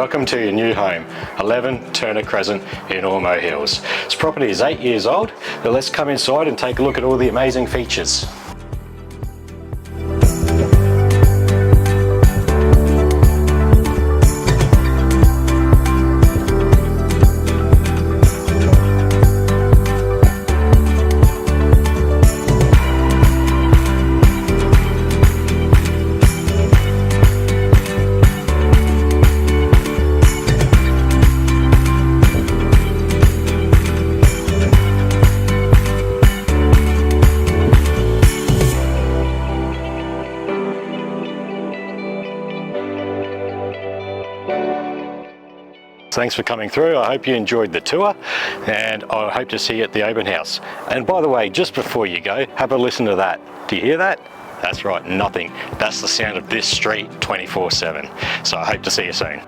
welcome to your new home, 11 Turner Crescent in Ormeau Hills. This property is 8 years old, but let's come inside and take a look at all the amazing features. Thanks for coming through. I hope you enjoyed the tour, and I hope to see you at the open house. And by the way, just before you go, have a listen to that. Do you hear that? That's right, nothing. That's the sound of this street 24/7. So I hope to see you soon.